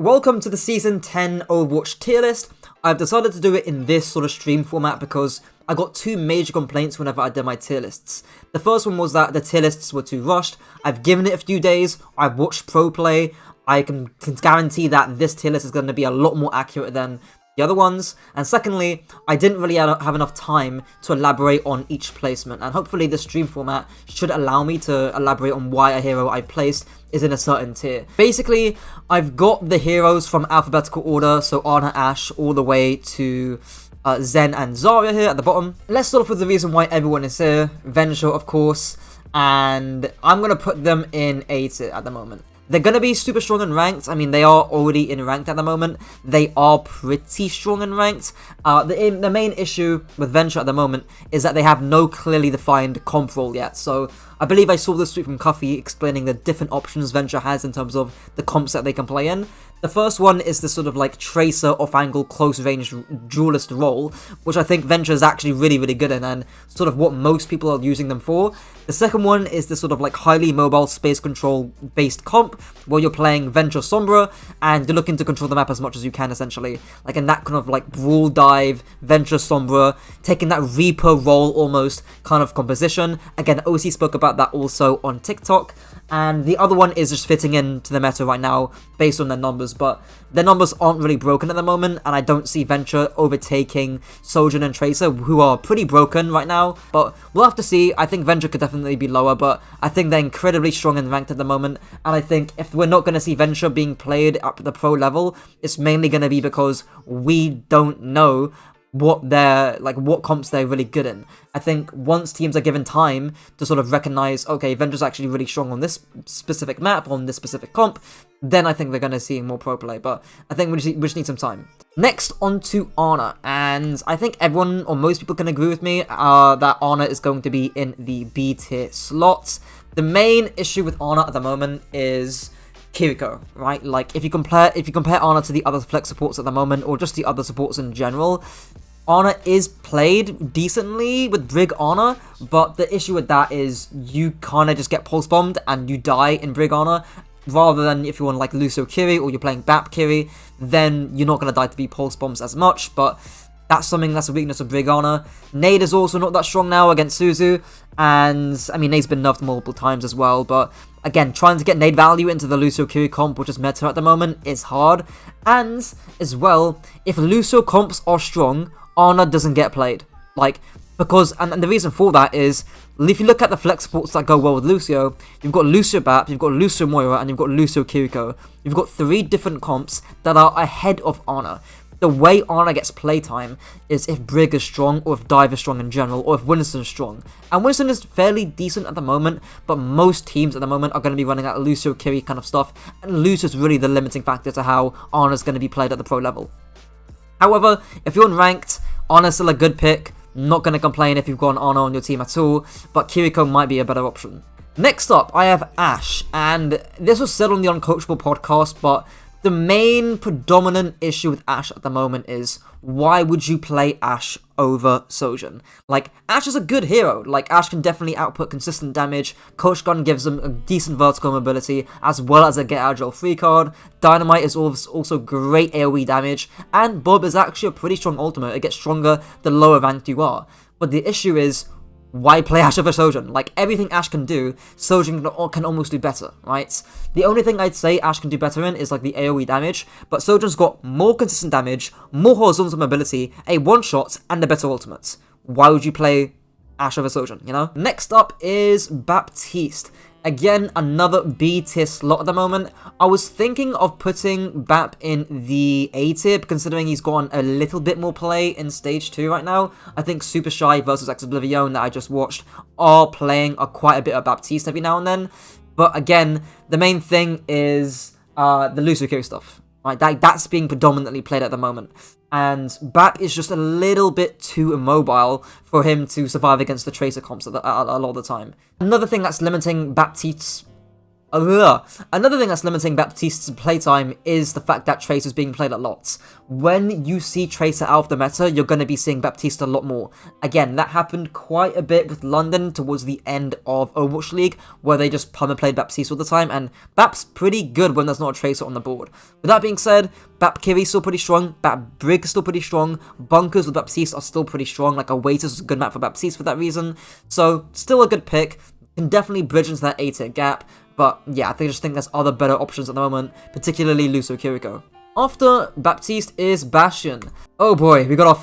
Welcome to the Season 10 Overwatch tier list. I've decided to do it in this sort of stream format because I got two major complaints whenever I did my tier lists. The first one was that the tier lists were too rushed. I've given it a few days, I've watched pro play, I can guarantee that this tier list is going to be a lot more accurate than the other ones. And secondly, I didn't really have enough time to elaborate on each placement, and hopefully the stream format should allow me to elaborate on why a hero I placed is in a certain tier. Basically, I've got the heroes from alphabetical order, so Ana, Ashe, all the way to Zen and Zarya here at the bottom. Let's start off with the reason why everyone is here. Venture, of course, and I'm going to put them in A tier at the moment. They're going to be super strong in ranked. I mean, they are already in ranked at the moment. They are pretty strong in ranked. The main issue with Venture at the moment is that they have no clearly defined comp role yet. So I believe I saw this tweet from Cuffy explaining the different options Venture has in terms of the comps that they can play in. The first one is the sort of like tracer off-angle close-range duelist role, which I think Venture is actually really good in and sort of what most people are using them for. The second one is the sort of like highly mobile space control based comp, where you're playing Venture Sombra and you're looking to control the map as much as you can, essentially. Like in that kind of like brawl dive, Venture Sombra, taking that Reaper role almost kind of composition. Again, OC spoke about that also on TikTok. And the other one is just fitting into the meta right now based on their numbers, but their numbers aren't really broken at the moment, and I don't see Venture overtaking Sojourn and Tracer, who are pretty broken right now, but we'll have to see. I think Venture could definitely be lower, but I think they're incredibly strong and ranked at the moment, and I think if we're not going to see Venture being played at the pro level, it's mainly going to be because we don't know what comps they're really good in. I think once teams are given time to sort of recognize, okay, Venture's actually really strong on this specific map, on this specific comp, then I think they're going to see more pro play, but I think we just need some time. Next, on to Ana, and I think everyone, or most people can agree with me, that Ana is going to be in the B tier slot. The main issue with Ana at the moment is Kiriko, right? Like, if you compare Ana to the other flex supports at the moment, or just the other supports in general, Ana is played decently with Brig Ana, but the issue with that is you kind of just get pulse bombed and you die in Brig Ana, rather than if you're on like Lucio Kiri or you're playing Bap Kiri, then you're not going to die to be pulse bombs as much, but that's a weakness of Brig Ana. Nade is also not that strong now against Suzu, and I mean, Nade's been nerfed multiple times as well, but again, trying to get nade value into the Lucio Kiri comp, which is meta at the moment, is hard. And as well, if Lucio comps are strong, Ana doesn't get played. Like, because, and the reason for that is, if you look at the flex supports that go well with Lucio, you've got Lucio Bap, you've got Lucio Moira, and you've got Lucio Kiriko. You've got three different comps that are ahead of Ana. The way Ana gets playtime is if Brig is strong, or if Dive is strong in general, or if Winston is strong. And Winston is fairly decent at the moment, but most teams at the moment are going to be running that Lucio Kiri kind of stuff, and Lucio is really the limiting factor to how Ana is going to be played at the pro level. However, if you're in ranked, Ana's still a good pick. Not going to complain if you've got an Ana on your team at all, but Kiriko might be a better option. Next up, I have Ashe, and this was said on the Uncoachable podcast, but the main predominant issue with Ashe at the moment is, why would you play Ashe over Sojourn? Like, Ashe is a good hero. Like, Ashe can definitely output consistent damage. Coach Gun gives him a decent vertical mobility, as well as a Get Agile free card. Dynamite is also great AoE damage, and Bob is actually a pretty strong ultimate. It gets stronger the lower ranked you are. But the issue is, why play Ashe over Sojourn? Like, everything Ashe can do, Sojourn can almost do better, right? The only thing I'd say Ashe can do better in is like the AoE damage, but Sojourn's got more consistent damage, more horizontal mobility, a one-shot, and a better ultimate. Why would you play Ashe over Sojourn, you know? Next up is Baptiste. Again, another B tier slot at the moment. I was thinking of putting Bap in the A tier, considering he's gotten a little bit more play in Stage 2 right now. I think Super Shy versus X Oblivion that I just watched are playing quite a bit of Baptiste every now and then. But again, the main thing is the Lucio Kiri stuff. Right, that's being predominantly played at the moment. And Bap is just a little bit too immobile for him to survive against the Tracer comps a lot of the time. Another thing that's limiting Baptiste's Another thing that's limiting Baptiste's playtime is the fact that Tracer's being played a lot. When you see Tracer out of the meta, you're going to be seeing Baptiste a lot more. Again, that happened quite a bit with London towards the end of Overwatch League, where they just played Baptiste all the time, and Bap's pretty good when there's not a Tracer on the board. With that being said, Bap Kiri's still pretty strong, Bap Brig is still pretty strong, Bunkers with Baptiste are still pretty strong, like a Waiters is a good map for Baptiste for that reason, so still a good pick, can definitely bridge into that A tier gap. But yeah, I just think there's other better options at the moment, particularly Lucio Kiriko. After Baptiste is Bastion. Oh boy, we got our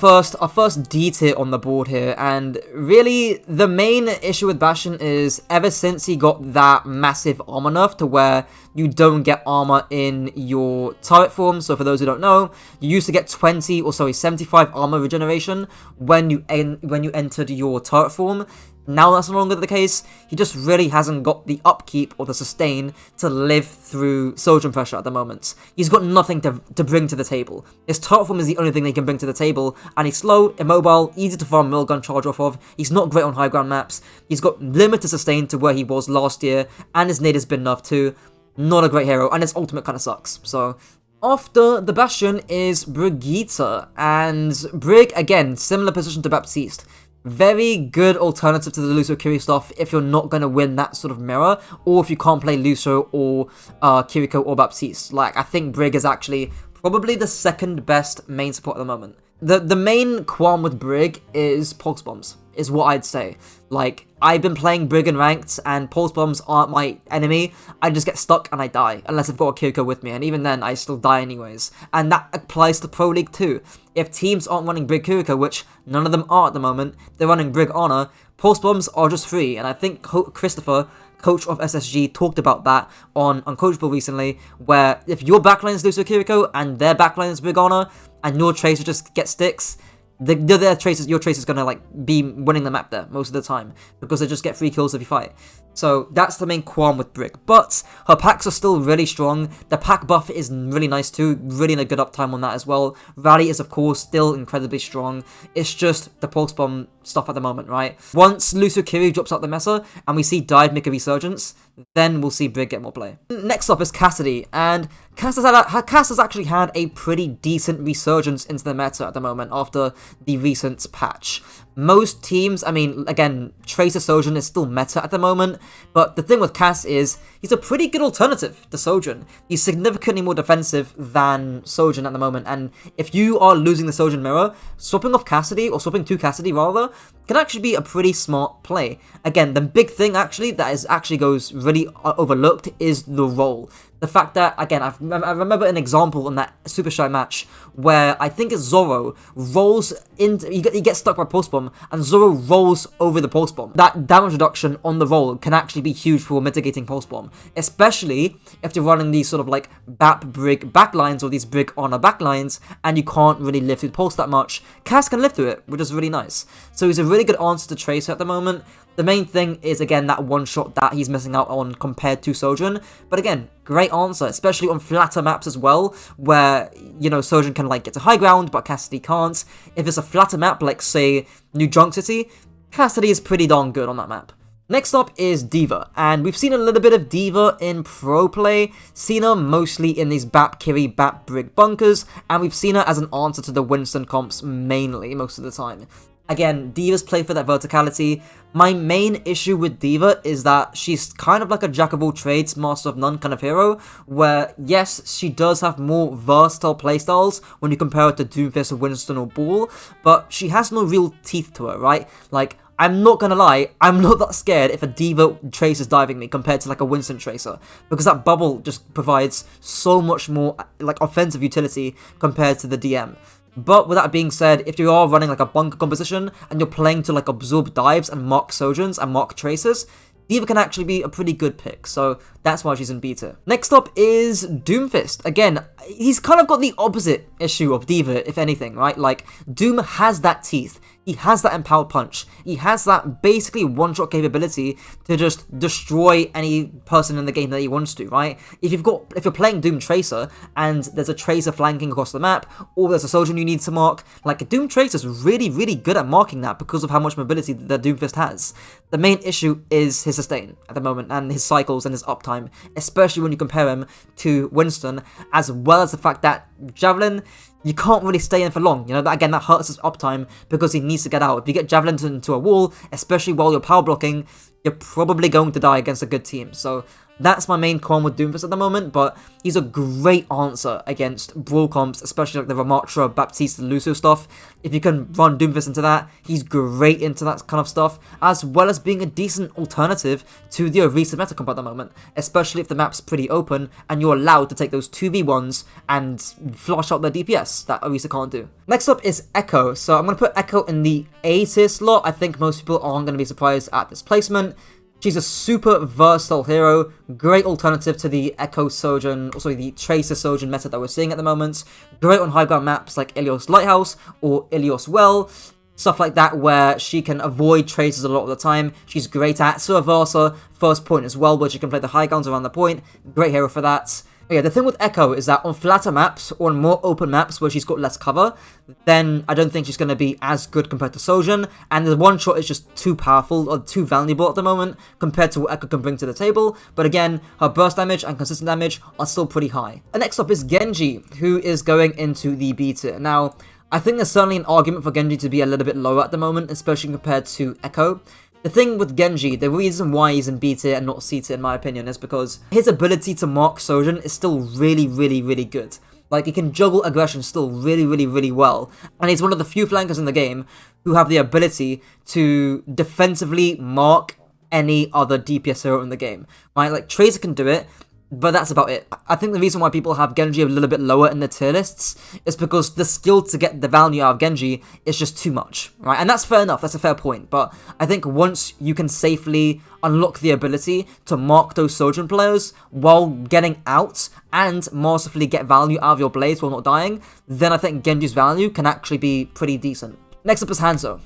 first D tier on the board here, and really the main issue with Bastion is ever since he got that massive armor nerf to where you don't get armor in your turret form. So for those who don't know, you used to get 75 armor regeneration when you entered your turret form. Now that's no longer the case. He just really hasn't got the upkeep or the sustain to live through Sojourn pressure at the moment. He's got nothing to bring to the table. His turret form is the only thing they can bring to the table, and he's slow, immobile, easy to farm Milgun charge off of. He's not great on high ground maps. He's got limited sustain to where he was last year, and his nade has been nerfed too. Not a great hero, and his ultimate kind of sucks. So after the Bastion is Brigitte, and Brig, again, similar position to Baptiste. Very good alternative to the Lucio Kiriko stuff if you're not going to win that sort of mirror, or if you can't play Lucio or Kiriko or Baptiste. Like, I think Brig is actually probably the second best main support at the moment. The main qualm with Brig is pulse bombs, is what I'd say. Like, I've been playing Brig in ranked, and pulse bombs aren't my enemy. I just get stuck and I die, unless I've got a Kiriko with me, and even then, I still die anyways. And that applies to Pro League too. If teams aren't running Brig Kiriko, which none of them are at the moment, they're running Brig Honor, pulse bombs are just free, and I think Christopher, coach of SSG, talked about that on Uncoachable recently, where if your backline is Lucio Kiriko and their backline is Brig Honor, and your Tracer just gets sticks, your Tracer's gonna like be winning the map there most of the time, because they just get free kills if you fight. So that's the main qualm with Brig, but her packs are still really strong. The pack buff is really nice too, really in a good uptime on that as well. Rally is of course still incredibly strong. It's just the pulse bomb stuff at the moment, right? Once Lucio Kiriko drops out the meta and we see Dive make a resurgence, then we'll see Brig get more play. Next up is Cassidy, and Cass has actually had a pretty decent resurgence into the meta at the moment after the recent patch. Most teams, I mean, again, Tracer Sojourn is still meta at the moment, but the thing with Cass is he's a pretty good alternative to Sojourn. He's significantly more defensive than Sojourn at the moment, and if you are losing the Sojourn mirror, swapping off Cassidy, or swapping to Cassidy rather, can actually be a pretty smart play. Again, the big thing actually that goes really overlooked is the role. The fact that, again, I remember an example in that Super Shy match where I think it's Zoro rolls into, he gets stuck by Pulse Bomb, and Zoro rolls over the Pulse Bomb. That damage reduction on the roll can actually be huge for mitigating Pulse Bomb, especially if you're running these sort of like Bap Brig backlines or these Brig Honor backlines, and you can't really live through the Pulse that much. Cass can live through it, which is really nice. So he's a really good answer to Tracer at the moment. The main thing is, again, that one shot that he's missing out on compared to Sojourn. But again, great answer, especially on flatter maps as well, where, you know, Sojourn can, like, get to high ground, but Cassidy can't. If it's a flatter map, like, say, New Junk City, Cassidy is pretty darn good on that map. Next up is D.Va, and we've seen a little bit of D.Va in pro play, seen her mostly in these Bap Kiri, Bap Brig bunkers, and we've seen her as an answer to the Winston comps mainly, most of the time. Again, D.Va's play for that verticality. My main issue with D.Va is that she's kind of like a jack of all trades, master of none kind of hero, where yes, she does have more versatile playstyles when you compare it to Doomfist or Winston or Ball, but she has no real teeth to her, right? Like, I'm not gonna lie, I'm not that scared if a D.Va Tracer's diving me compared to like a Winston Tracer, because that bubble just provides so much more like offensive utility compared to the DM. But with that being said, if you are running like a bunker composition and you're playing to like absorb dives and mark Sojourns and mark Tracers, D.Va can actually be a pretty good pick, so that's why she's in beta. Next up is Doomfist. Again, he's kind of got the opposite issue of D.Va, if anything, right? Like, Doom has that teeth. he has that empowered punch. He has that basically one-shot capability to just destroy any person in the game that he wants to, right? If you're playing Doom Tracer and there's a Tracer flanking across the map, or there's a Sojourn you need to mark, like Doom Tracer's really, really good at marking that because of how much mobility the Doomfist has. The main issue is his sustain at the moment and his cycles and his uptime, especially when you compare him to Winston, as well as the fact that Javelin, you can't really stay in for long, you know, that hurts his uptime because he needs to get out. If you get Javelin into a wall, especially while you're power blocking, you're probably going to die against a good team. So that's my main con with Doomfist at the moment, but he's a great answer against brawl comps, especially like the Ramattra, Baptiste, and Lucio stuff. If you can run Doomfist into that, he's great into that kind of stuff, as well as being a decent alternative to the Orisa meta comp at the moment, especially if the map's pretty open and you're allowed to take those 2v1s and flush out the DPS that Orisa can't do. Next up is Echo. So I'm going to put Echo in the A tier slot. I think most people aren't going to be surprised at this placement. She's a super versatile hero, great alternative to the Echo Sojourn, also the Tracer Sojourn meta that we're seeing at the moment. Great on high ground maps like Ilios Lighthouse or Ilios Well, stuff like that where she can avoid Tracers a lot of the time. She's great at Sura Versa, first point as well, where she can play the high grounds around the point. Great hero for that. But yeah, the thing with Echo is that on flatter maps or on more open maps where she's got less cover, then I don't think she's going to be as good compared to Sojourn, and the one shot is just too powerful or too valuable at the moment compared to what Echo can bring to the table. But again, her burst damage and consistent damage are still pretty high. And next up is Genji, who is going into the B tier. Now, I think there's certainly an argument for Genji to be a little bit lower at the moment, especially compared to Echo. The thing with Genji, the reason why he's in B tier and not C tier in my opinion, is because his ability to mark Sojourn is still really, really, really good. Like, he can juggle aggression still really, really, really well. And he's one of the few flankers in the game who have the ability to defensively mark any other DPS hero in the game, right? Like, Tracer can do it, but that's about it. I think the reason why people have Genji a little bit lower in the tier lists is because the skill to get the value out of Genji is just too much, right? And that's fair enough, that's a fair point, but I think once you can safely unlock the ability to mark those Sojourn players while getting out and mercifully get value out of your blades while not dying, then I think Genji's value can actually be pretty decent. Next up is Hanzo.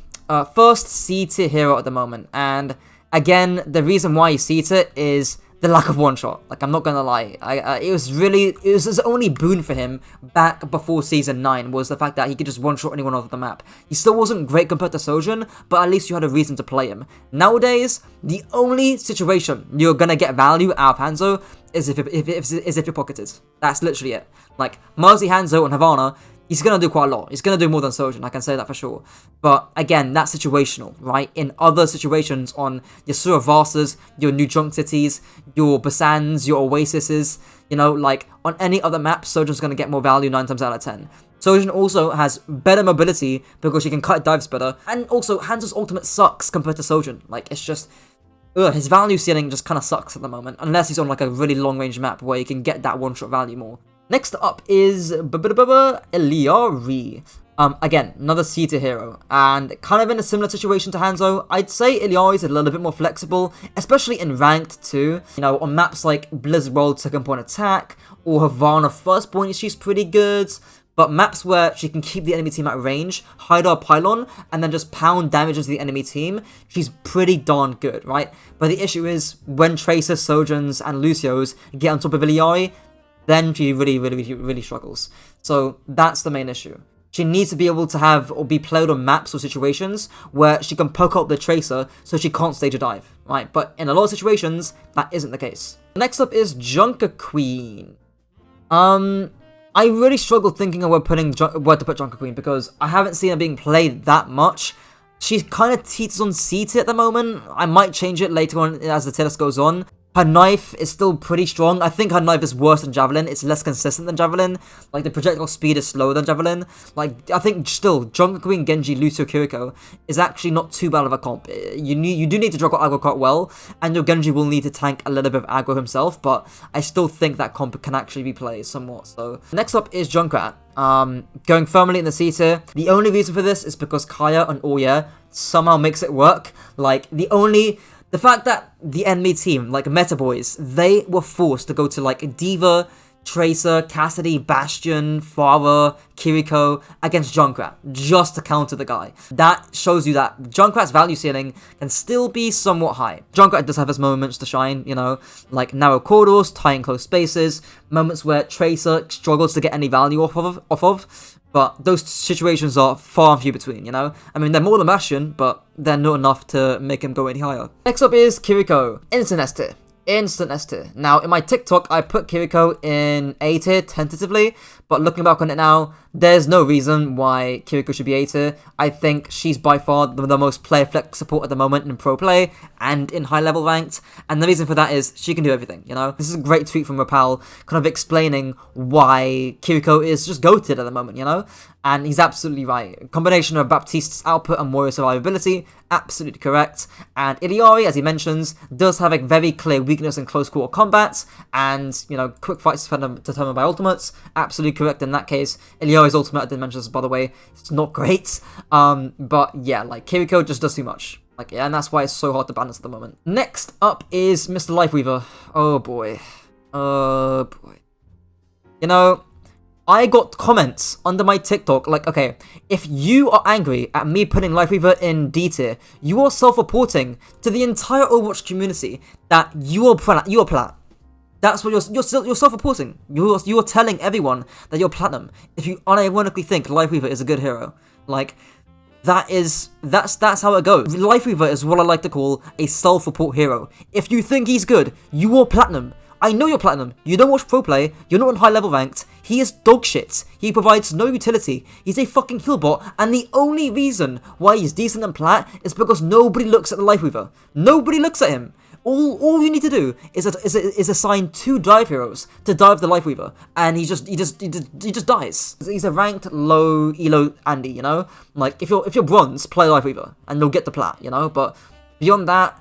First C tier hero at the moment, and again, the reason why he's C tier is the lack of one shot. Like, I'm not gonna lie, it was his only boon for him back before season 9 was the fact that he could just one shot anyone off the map. He still wasn't great compared to Sojourn, but at least you had a reason to play him. Nowadays, the only situation you're gonna get value out of Hanzo is if you're pocketed. That's literally it. Like, Mercy, Hanzo, and Havana, he's going to do quite a lot. He's going to do more than Sojourn, I can say that for sure. But again, that's situational, right? In other situations on your Suravasas, your New Junk Cities, your Basans, your Oasises, you know, like on any other map, Sojourn's going to get more value 9 times out of 10. Sojourn also has better mobility because she can cut dives better. And also, Hanzo's ultimate sucks compared to Sojourn. Like, it's just... his value ceiling just kind of sucks at the moment, unless he's on like a really long range map where you can get that one-shot value more. Next up is Illari. Again, another C tier hero, and kind of in a similar situation to Hanzo. I'd say Illari is a little bit more flexible, especially in ranked too. You know, on maps like Blizzard World second point attack, or Havana first point, she's pretty good. But maps where she can keep the enemy team at range, hide her pylon, and then just pound damage into the enemy team, she's pretty darn good, right? But the issue is, when Tracer, Sojourns, and Lucios get on top of Illari, then she really struggles. So that's the main issue. She needs to be able to have or be played on maps or situations where she can poke out the Tracer so she can't stage a dive, right? But in a lot of situations, that isn't the case. Next up is Junkerqueen. I really struggled thinking of where to put Junkerqueen because I haven't seen her being played that much. She kind of teeters on C tier at the moment. I might change it later on as the tier list goes on. Her knife is still pretty strong. I think her knife is worse than Javelin. It's less consistent than Javelin. Like, the projectile speed is slower than Javelin. Like, I think still, Junkerqueen, Genji, Lucio, Kiriko is actually not too bad of a comp. You do need to juggle aggro quite well, and your Genji will need to tank a little bit of aggro himself, but I still think that comp can actually be played somewhat. So, next up is Junkrat. Going firmly in the C tier. The only reason for this is because Kaya and Oya somehow makes it work. Like, the fact that the enemy team, like Meta Boys, they were forced to go to like Diva, Tracer, Cassidy, Bastion, Pharah, Kiriko against Junkrat, just to counter the guy. That shows you that Junkrat's value ceiling can still be somewhat high. Junkrat does have his moments to shine, you know, like narrow corridors, tight and close spaces, moments where Tracer struggles to get any value off of, but those situations are far and few between, you know? I mean, they're more than Bastion, but they're not enough to make him go any higher. Next up is Kiriko. Instant S tier. Instant S tier. Now, in my TikTok, I put Kiriko in A tier tentatively, but looking back on it now, there's no reason why Kiriko should be A tier. I think she's by far the most player flex support at the moment in pro play and in high level ranked, and the reason for that is she can do everything, you know? This is a great tweet from Rapal, kind of explaining why Kiriko is just goated at the moment, you know? And he's absolutely right. Combination of Baptiste's output and Moira's survivability, absolutely correct. And Illari, as he mentions, does have a very clear weakness in close quarter combat, and, you know, quick fights determined by ultimates, absolutely correct in that case. Illari's ultimate, I didn't mention this, by the way, it's not great. But yeah, like, Kiriko just does too much. Like, yeah, and that's why it's so hard to balance at the moment. Next up is Mr. Lifeweaver. Oh boy. Oh boy. You know, I got comments under my TikTok like, okay, if you are angry at me putting Lifeweaver in D tier, you are self-reporting to the entire Overwatch community that you are plat. That's what you're self-reporting. You are telling everyone that you're platinum if you unironically think Lifeweaver is a good hero. Like, that's how it goes. Lifeweaver is what I like to call a self-report hero. If you think he's good, you are platinum. I know you're platinum, you don't watch pro play, you're not on high level ranked, he is dog shit, he provides no utility, he's a fucking heal bot, and the only reason why he's decent and plat is because nobody looks at the Lifeweaver. Nobody looks at him. All you need to do is assign 2 dive heroes to dive the Lifeweaver, and he just dies. He's a ranked low elo Andy, you know? Like, if you're bronze, play Lifeweaver, and you'll get the plat, you know? But beyond that,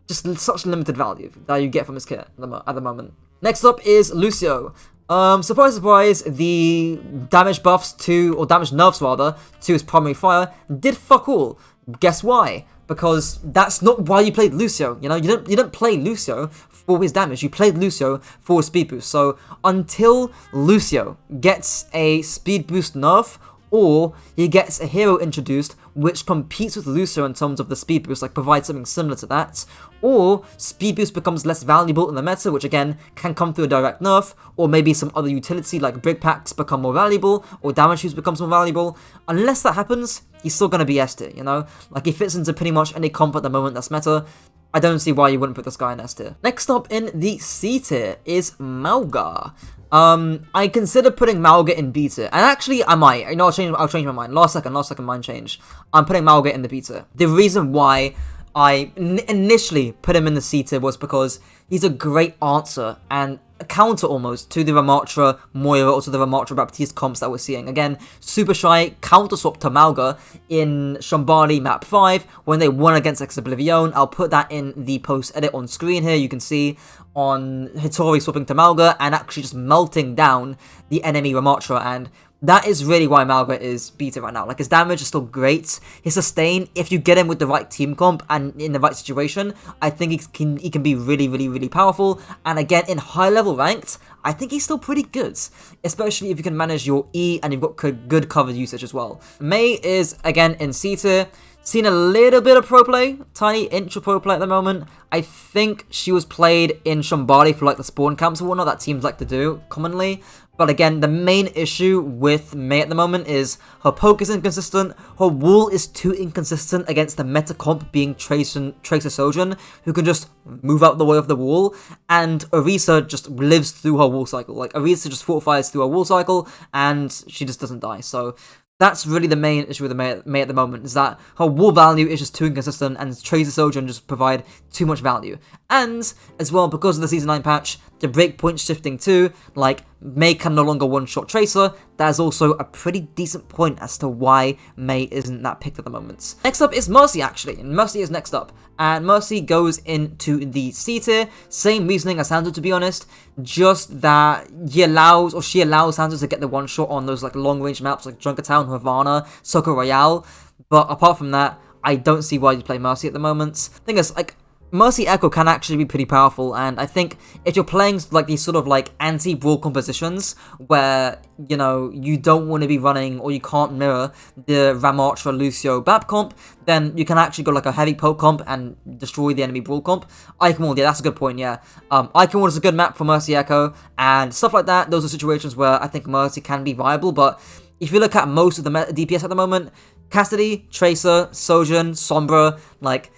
just such limited value that you get from his kit at the moment. Next up is Lucio. Surprise, surprise, the damage buffs or damage nerfs rather, to his primary fire did fuck all. Guess why? Because that's not why you played Lucio, you know? You didn't play Lucio for his damage, you played Lucio for his speed boost. So until Lucio gets a speed boost nerf, or he gets a hero introduced which competes with Lucio in terms of the speed boost, like provides something similar to that, or speed boost becomes less valuable in the meta, which again can come through a direct nerf, or maybe some other utility like brig packs become more valuable, or damage boost becomes more valuable. Unless that happens, he's still gonna be S tier, you know? Like, he fits into pretty much any comp at the moment that's meta. I don't see why you wouldn't put this guy in S tier. Next up in the C tier is Mauga. I consider putting Mauga in B tier, and actually I might. You know, I'll change my mind. Last second mind change. I'm putting Mauga in the B tier. The reason why I initially put him in the C tier was because he's a great answer and a counter almost to the Ramattra, Moira, or to the Ramattra Baptiste comps that we're seeing. Again, super shy counter swap to Mauga in Shambali map 5 when they won against Oblivion. I'll put that in the post edit on screen here. You can see on Hitori swapping to Mauga and actually just melting down the enemy Ramattra, and that is really why Mauga is beaten right now. Like, his damage is still great. His sustain, if you get him with the right team comp and in the right situation, I think he can be really, really, really powerful. And again, in high level ranked, I think he's still pretty good, especially if you can manage your E and you've got good covered usage as well. Mei is, again, in C tier. Seen a little bit of pro play, tiny inch of pro play at the moment. I think she was played in Shambali for like the spawn camps or whatnot that teams like to do commonly. But again, the main issue with Mei at the moment is her poke is inconsistent, her wall is too inconsistent against the meta comp being Tracer Sojourn, who can just move out the way of the wall, and Orisa just lives through her wall cycle. Like, Orisa just fortifies through her wall cycle, and she just doesn't die. So that's really the main issue with Mei at the moment, is that her wall value is just too inconsistent, and Tracer Sojourn just provide too much value. And, as well, because of the Season 9 patch, the breakpoint shifting too, like, Mei can no longer one-shot Tracer. That is also a pretty decent point as to why Mei isn't that picked at the moment. Next up is Mercy, actually, and Mercy is next up. And Mercy goes into the C tier, same reasoning as Hanzo, to be honest, just that she allows Hanzo to get the one-shot on those like long-range maps like Junkertown, Havana, Soko Royale, but apart from that, I don't see why you play Mercy at the moment. Thing is, like, Mercy Echo can actually be pretty powerful, and I think if you're playing like these sort of like anti-brawl compositions where, you know, you don't want to be running or you can't mirror the Ramattra, Lucio, Bap comp, then you can actually go like a heavy poke comp and destroy the enemy brawl comp. Icon Wall, yeah, that's a good point, yeah. Icon Wall is a good map for Mercy Echo, and stuff like that. Those are situations where I think Mercy can be viable, but if you look at most of the DPS at the moment, Cassidy, Tracer, Sojourn, Sombra, like,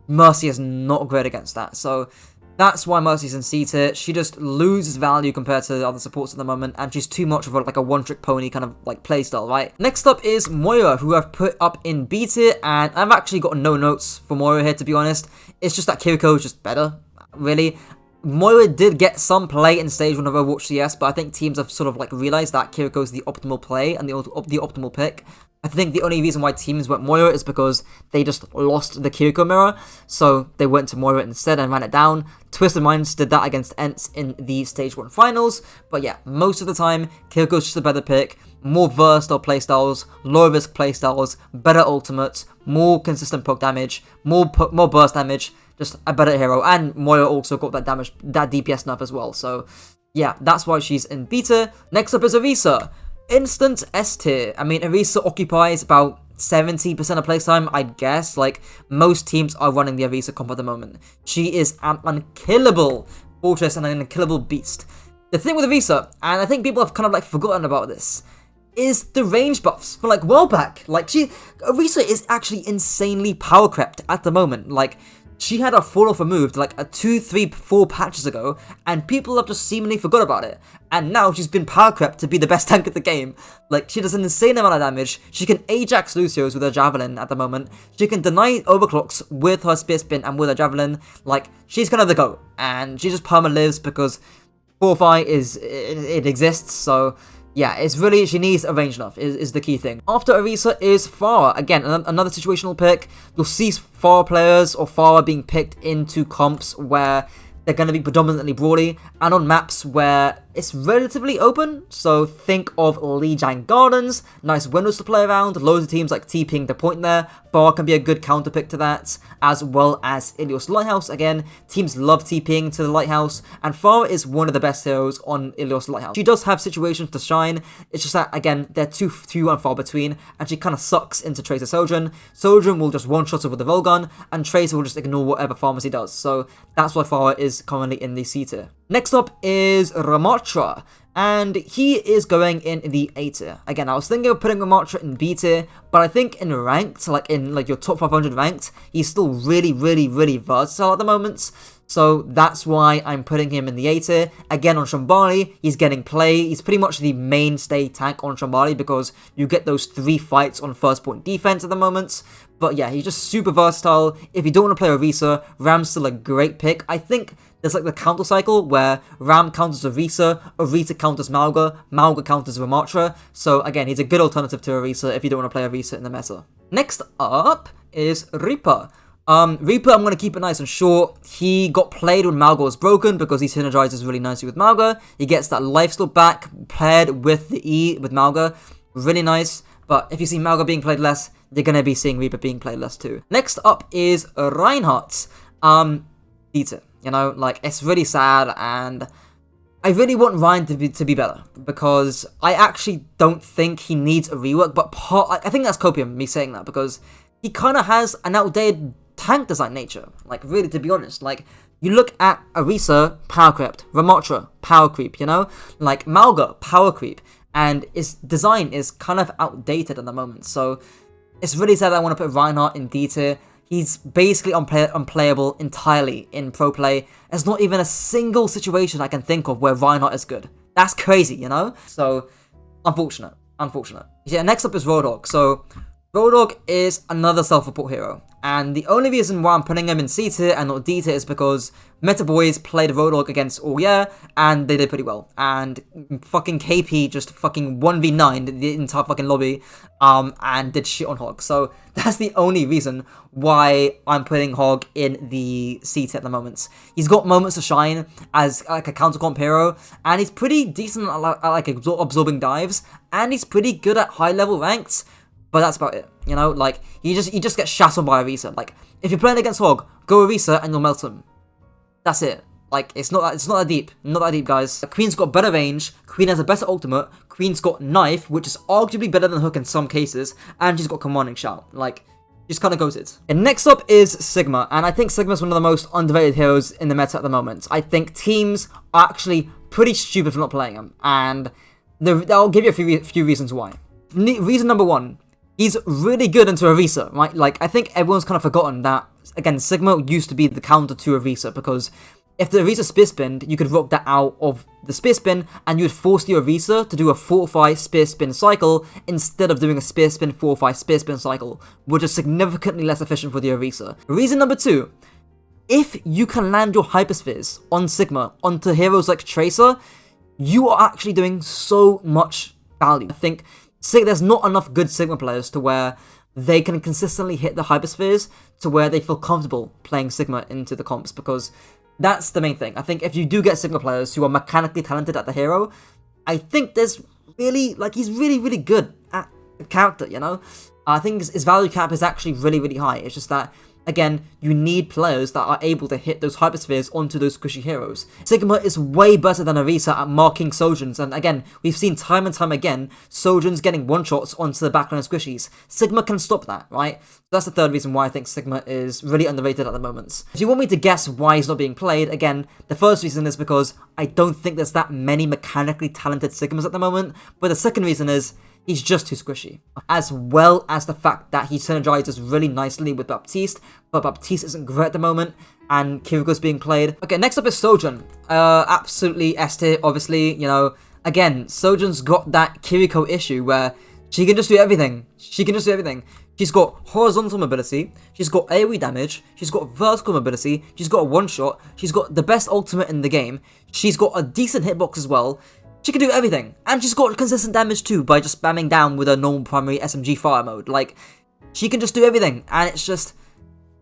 Mercy is not great against that, so that's why Mercy's in C tier. She just loses value compared to the other supports at the moment, and she's too much of like a one-trick pony kind of like playstyle, right? Next up is Moira, who I've put up in B tier, and I've actually got no notes for Moira here, to be honest. It's just that Kiriko is just better, really. Moira did get some play in stage 1 of Overwatch CS, but I think teams have sort of like realized that Kiriko is the optimal play and the optimal pick. I think the only reason why teams went Moira is because they just lost the Kiriko mirror, so they went to Moira instead and ran it down. Twisted Minds did that against Ents in the Stage 1 finals, but yeah, most of the time, Kiriko's just a better pick, more versatile playstyles, low risk playstyles, better ultimates, more consistent poke damage, more burst damage, just a better hero, and Moira also got that damage, that DPS nerf as well, so yeah, that's why she's in beta. Next up is Orisa. Instant S tier. I mean, Orisa occupies about 70% of playtime, I guess. Like, most teams are running the Orisa comp at the moment. She is an unkillable fortress and an unkillable beast. The thing with Orisa, and I think people have kind of like forgotten about this, is the range buffs for like well back. Like, Orisa is actually insanely power crept at the moment. Like, she had a fall off removed like a 2, 3, 4 patches ago, and people have just seemingly forgot about it. And now she's been power crept to be the best tank of the game. Like, she does an insane amount of damage. She can Ajax Lucios with her Javelin at the moment. She can deny overclocks with her Spear Spin and with her Javelin. Like, she's kind of the GOAT. And she just perma lives because Fortify it exists, so yeah, it's really, she needs a range enough, is the key thing. After Orisa is Pharah. Again, another situational pick. You'll see Pharah players or Pharah being picked into comps where they're going to be predominantly brawly, and on maps where it's relatively open, so think of Lijiang Gardens, nice windows to play around, loads of teams like TPing the point there. Pharah can be a good counter pick to that, as well as Ilios Lighthouse. Again, teams love TPing to the Lighthouse, and Pharah is one of the best heroes on Ilios Lighthouse. She does have situations to shine, it's just that, again, they're too few and far between, and she kind of sucks into Tracer Sojourn. Sojourn will just one-shot her with the Volgun, and Tracer will just ignore whatever Pharmacy does, so that's why Pharah is currently in the C tier. Next up is Ramattra, and he is going in the A tier. Again, I was thinking of putting Ramattra in B tier, but I think in ranked, like in like your top 500 ranked, he's still really versatile at the moment. So that's why I'm putting him in the A tier. Again, on Shambali, he's getting play. He's pretty much the mainstay tank on Shambali because you get those 3 fights on first point defense at the moment. But yeah, he's just super versatile. If you don't want to play Orisa, Ram's still a great pick. I think there's like the counter cycle where Ram counters Orisa, Orisa counters Mauga, Mauga counters Ramattra. So again, he's a good alternative to Orisa if you don't want to play Orisa in the meta. Next up is Reaper. Reaper, I'm going to keep it nice and short. He got played when Mauga was broken because he synergizes really nicely with Mauga. He gets that lifesteal back paired with the E with Mauga. Really nice. But if you see Mauga being played less, you're going to be seeing Reaper being played less too. Next up is Reinhardt. D tier. You know, like, it's really sad, and I really want Ryan to be better, because I actually don't think he needs a rework, but I think that's copium, me saying that, because he kind of has an outdated tank design nature, like, really, to be honest. Like, you look at Orisa, power crept, Ramattra, power creep, you know? Like, Mauga, power creep, and his design is kind of outdated at the moment, so it's really sad that I want to put Reinhardt in D tier. He's basically unplayable entirely in pro play. There's not even a single situation I can think of where Reinhardt is good. That's crazy, you know? So, unfortunate. Yeah, next up is Roadhog. So, Roadhog is another self-report hero. And the only reason why I'm putting him in C tier and not D tier is because Meta Boys played Roadhog against All Year, and they did pretty well. And fucking KP just fucking 1v9 the entire fucking lobby, and did shit on Hog. So that's the only reason why I'm putting Hog in the C tier at the moment. He's got moments to shine as like a counter comp hero, and he's pretty decent at like absorbing dives, and he's pretty good at high level ranks. but that's about it, you know? Like, you just get shat on by Orisa. Like, if you're playing against Hog, go Orisa and you'll melt him. That's it. Like, it's not that deep. Not that deep, guys. Queen's got better range, Queen has a better ultimate, Queen's got Knife, which is arguably better than Hook in some cases, and she's got Commanding Shout. Like, just kind of goes it. And next up is Sigma, and I think Sigma's one of the most underrated heroes in the meta at the moment. I think teams are actually pretty stupid for not playing him, and I'll give you a few reasons why. Reason number one, he's really good into Orisa, right? Like, I think everyone's kind of forgotten that, again, Sigma used to be the counter to Orisa, because if the Orisa spear spinned, you could rock that out of the spear spin, and you would force the Orisa to do a 4-5 spear spin cycle instead of doing a spear spin 4-5 spear spin cycle, which is significantly less efficient for the Orisa. Reason number two, if you can land your hyperspheres on Sigma onto heroes like Tracer, you are actually doing so much value. I think there's not enough good Sigma players to where they can consistently hit the hyperspheres to where they feel comfortable playing Sigma into the comps, because that's the main thing. I think if you do get Sigma players who are mechanically talented at the hero, I think there's really, like, he's really, really good at the character, you know? I think his value cap is actually really, really high. It's just that, again, you need players that are able to hit those hyperspheres onto those squishy heroes. Sigma is way better than Orisa at marking Sojourns, and again, we've seen time and time again, Sojourns getting one-shots onto the backline squishies. Sigma can stop that, right? That's the third reason why I think Sigma is really underrated at the moment. If you want me to guess why he's not being played, again, the first reason is because I don't think there's that many mechanically talented Sigmas at the moment, but the second reason is he's just too squishy. As well as the fact that he synergizes really nicely with Baptiste, but Baptiste isn't great at the moment, and Kiriko's being played. Okay, next up is Sojourn. Absolutely S tier, obviously, you know. Again, Sojourn's got that Kiriko issue where she can just do everything. She's got horizontal mobility, she's got AoE damage, she's got vertical mobility, she's got a one-shot, she's got the best ultimate in the game, she's got a decent hitbox as well. She can do everything, and she's got consistent damage too by just spamming down with a normal primary SMG fire mode. Like, she can just do everything, and it's just,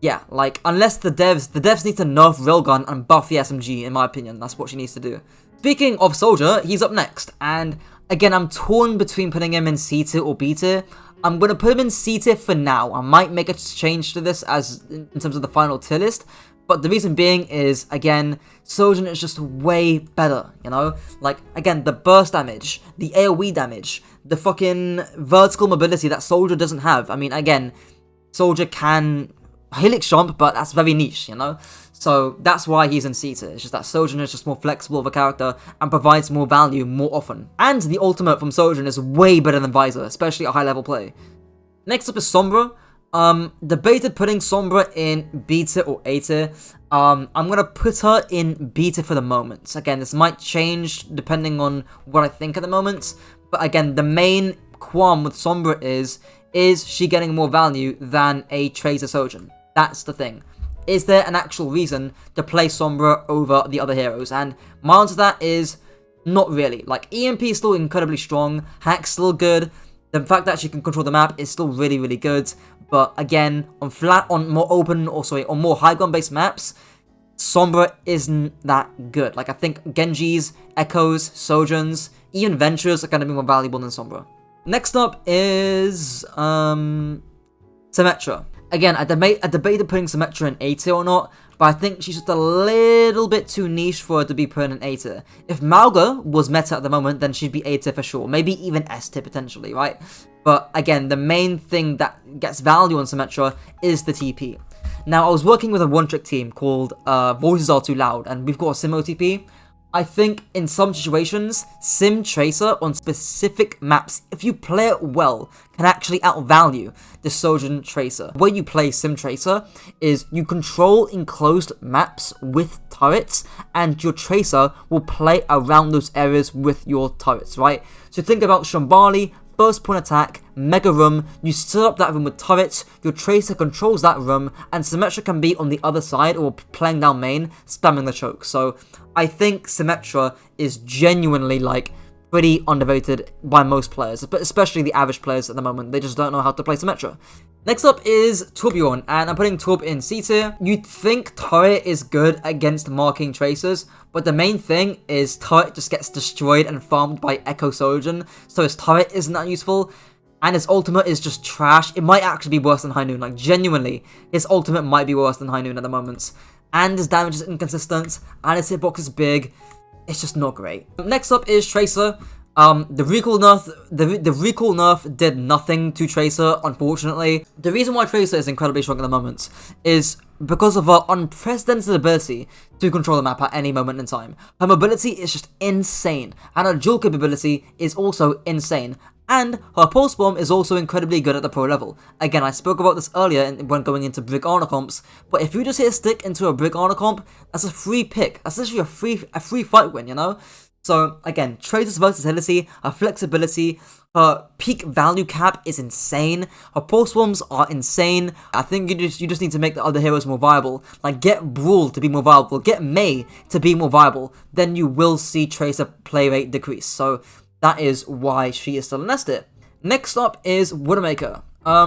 yeah, like, unless the devs need to nerf Railgun and buff the SMG, in my opinion. That's what she needs to do. Speaking of Soldier, he's up next, and again, I'm torn between putting him in C tier or B tier. I'm going to put him in C tier for now. I might make a change to this as in terms of the final tier list. But the reason being is, again, Sojourn is just way better, you know? Like, again, the burst damage, the AoE damage, the fucking vertical mobility that Soldier doesn't have. I mean, again, Soldier can Helix jump, but that's very niche, you know? So that's why he's in C tier. It's just that Sojourn is just more flexible of a character and provides more value more often. And the ultimate from Sojourn is way better than Visor, especially at high level play. Next up is Sombra. Debated putting Sombra in B tier or A tier. I'm gonna put her in B tier for the moment. Again, this might change depending on what I think at the moment. But again, the main qualm with Sombra is she getting more value than a Tracer Sojourn? That's the thing. Is there an actual reason to play Sombra over the other heroes? And my answer to that is not really. Like, EMP is still incredibly strong, Hack's still good, the fact that she can control the map is still really, really good. But again, on more open, or sorry, on more high ground based maps, Sombra isn't that good. Like, I think Genjis, Echoes, Sojourns, even Ventures are going to be more valuable than Sombra. Next up is Symmetra. Again, I debated putting Symmetra in A tier or not, but I think she's just a little bit too niche for her to be put in A tier. If Mauga was meta at the moment, then she'd be A tier for sure. Maybe even S tier potentially, right? But again, the main thing that gets value on Symmetra is the TP. Now, I was working with a one-trick team called Voices Are Too Loud, and we've got a Sim OTP. I think in some situations, Sim Tracer on specific maps, if you play it well, can actually outvalue the Sojourn Tracer. The way you play Sim Tracer is you control enclosed maps with turrets, and your Tracer will play around those areas with your turrets, right? So think about Shambali, first point attack, mega room, you set up that room with turrets, your Tracer controls that room, and Symmetra can be on the other side or playing down main, spamming the choke. So I think Symmetra is genuinely, like, pretty underrated by most players, but especially the average players at the moment. They just don't know how to play Symmetra. Next up is Torbjorn, and I'm putting Torb in C tier. You'd think Turret is good against marking Tracers, but the main thing is Turret just gets destroyed and farmed by Echo Sojourn, so his Turret isn't that useful. and his ultimate is just trash. It might actually be worse than High Noon, like genuinely, his ultimate might be worse than High Noon at the moment. And his damage is inconsistent, and his hitbox is big. It's just not great. Next up is Tracer. The recall nerf did nothing to Tracer, unfortunately. The reason why Tracer is incredibly strong at the moment is because of her unprecedented ability to control the map at any moment in time. Her mobility is just insane, and her dual capability is also insane. And her pulse bomb is also incredibly good at the pro level. Again, I spoke about this earlier when going into Brig Armor comps, but if you just hit a stick into a Brig Armor comp, that's a free pick. That's literally a free fight win, you know? So again, Tracer's versatility, her flexibility, her peak value cap is insane. Her pulse bombs are insane. I think you just need to make the other heroes more viable. Like, get Brawl to be more viable, get Mei to be more viable. Then you will see Tracer play rate decrease. So that is why she is still an S-tier. Next up is Widowmaker.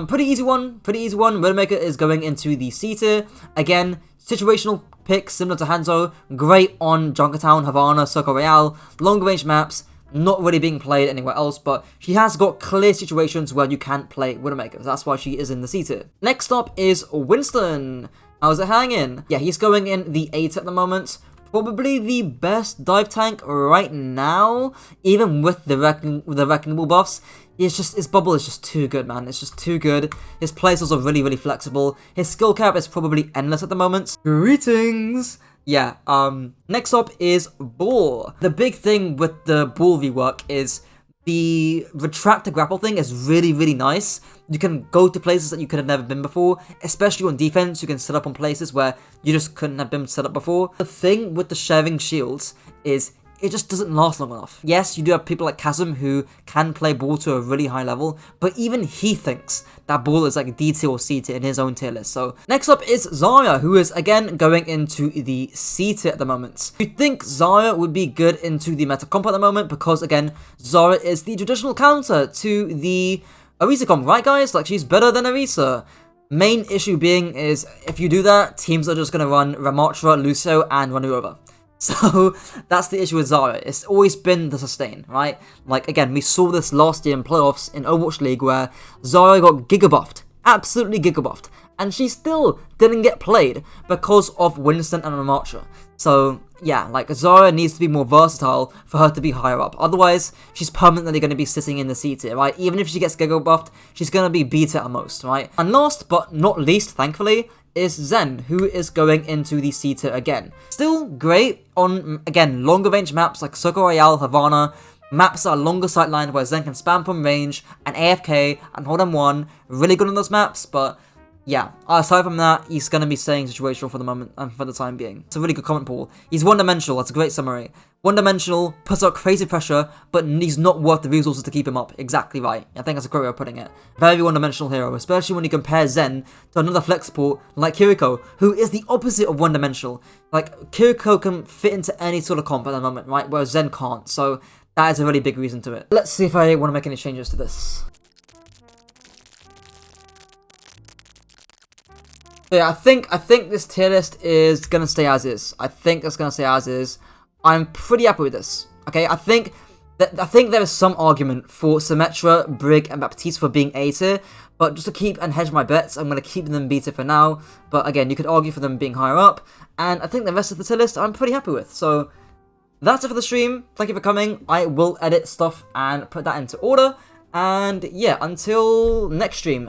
Pretty easy one. Widowmaker is going into the C tier. Again, situational pick similar to Hanzo. Great on Junkertown, Havana, Circle Royale. Long range maps. Not really being played anywhere else, but she has got clear situations where you can't play Widowmaker. So that's why she is in the C tier. Next up is Winston. How's it hanging? Yeah, he's going in the A tier at the moment. Probably the best dive tank right now, even with the Wrecking Ball buffs. His bubble is just too good, man. It's just too good. His playstyle are really flexible. His skill cap is probably endless at the moment. Greetings! Yeah, next up is Ball. The big thing with the Ball rework is the retract to grapple thing is really nice. You can go to places that you could have never been before, especially on defense. You can set up on places where you just couldn't have been set up before. The thing with the sharing shields is it just doesn't last long enough. Yes, you do have people like Chasm who can play Ball to a really high level, but even he thinks that Ball is like D tier or C tier in his own tier list. So next up is Zarya, who is again going into the C tier at the moment. You think Zarya would be good into the meta comp at the moment because again, Zarya is the traditional counter to the Orisa comp, right guys? Like, she's better than Orisa. Main issue being is if you do that, teams are just going to run Ramattra, Lucio, and run you over. So that's the issue with Zarya. It's always been the sustain, right? Like, again, we saw this last year in playoffs in Overwatch League where Zarya got gigabuffed, absolutely gigabuffed, and she still didn't get played because of Winston and Ramattra. So yeah, like, Zarya needs to be more versatile for her to be higher up. Otherwise, she's permanently going to be sitting in the C tier, right? Even if she gets gigabuffed, she's going to be B tier at most, right? And last but not least, thankfully, is Zen, who is going into the C tier again. Still great on, again, longer range maps like Circle Royale, Havana, maps that are longer sightline where Zen can spam from range and AFK and hold M1. Really good on those maps, but yeah, aside from that, he's going to be staying situational for the moment and for the time being. It's a really good comment, Paul. He's one-dimensional, that's a great summary. One-dimensional, puts out crazy pressure, but he's not worth the resources to keep him up. Exactly right. I think that's a great way of putting it. Very one-dimensional hero, especially when you compare Zen to another flex support like Kiriko, who is the opposite of one-dimensional. Like, Kiriko can fit into any sort of comp at the moment, right? Whereas Zen can't, so that is a really big reason to it. Let's see if I want to make any changes to this. Yeah, I think this tier list is gonna stay as is. I think it's gonna stay as is. I'm pretty happy with this. Okay, I think there is some argument for Symmetra, Brig, and Baptiste for being A tier, but just to keep and hedge my bets, I'm gonna keep them B tier for now. But again, you could argue for them being higher up, and I think the rest of the tier list I'm pretty happy with. So that's it for the stream. Thank you for coming. I will edit stuff and put that into order. And yeah, until next stream.